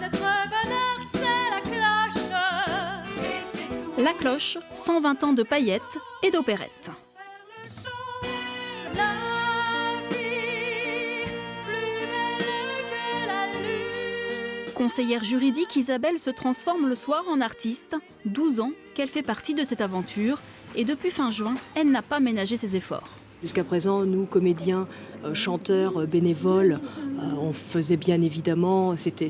notre bonheur, c'est la cloche. Et c'est tout. La Cloche, 120 ans de paillettes et d'opérettes. La vie, plus belle que la lune. Conseillère juridique, Isabelle se transforme le soir en artiste. 12 ans qu'elle fait partie de cette aventure. Et depuis fin juin, elle n'a pas ménagé ses efforts. Jusqu'à présent, nous, comédiens, chanteurs, bénévoles, on faisait bien évidemment, c'était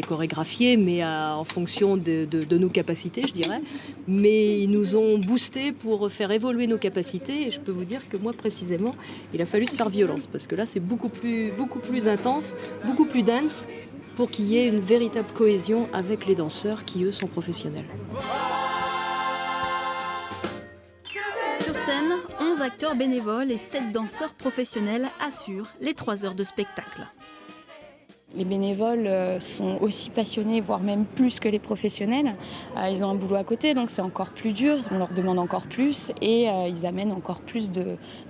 chorégraphié, mais en fonction de nos capacités, je dirais. Mais ils nous ont boostés pour faire évoluer nos capacités. Et je peux vous dire que moi, précisément, il a fallu se faire violence, parce que là, c'est beaucoup plus intense, beaucoup plus dance, pour qu'il y ait une véritable cohésion avec les danseurs qui, eux, sont professionnels. Sur scène, 11 acteurs bénévoles et 7 danseurs professionnels assurent les 3 heures de spectacle. Les bénévoles sont aussi passionnés, voire même plus que les professionnels. Ils ont un boulot à côté, donc c'est encore plus dur. On leur demande encore plus et ils amènent encore plus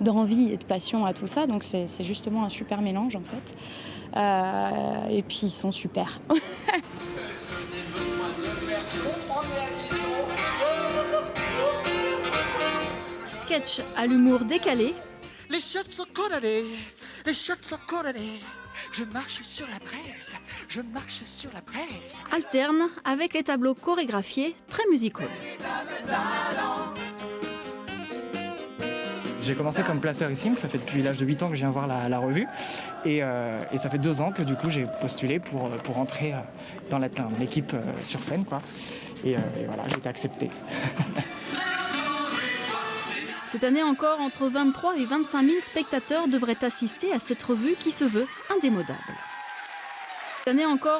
d'envie et de passion à tout ça. Donc c'est justement un super mélange en fait. Et puis ils sont super. Sketch à l'humour décalé, Les shots sont condamnés, les shots sont condamnés. Je marche sur la braise, je marche sur la braise. alterne avec les tableaux chorégraphiés très musicaux. J'ai commencé comme placeur-issime, ça fait depuis l'âge de 8 ans que je viens voir la revue. Et ça fait 2 ans que du coup j'ai postulé pour entrer dans l'équipe sur scène, quoi. Et voilà, j'ai été accepté. Cette année encore, entre 23 et 25 000 spectateurs devraient assister à cette revue qui se veut indémodable. Cette année encore,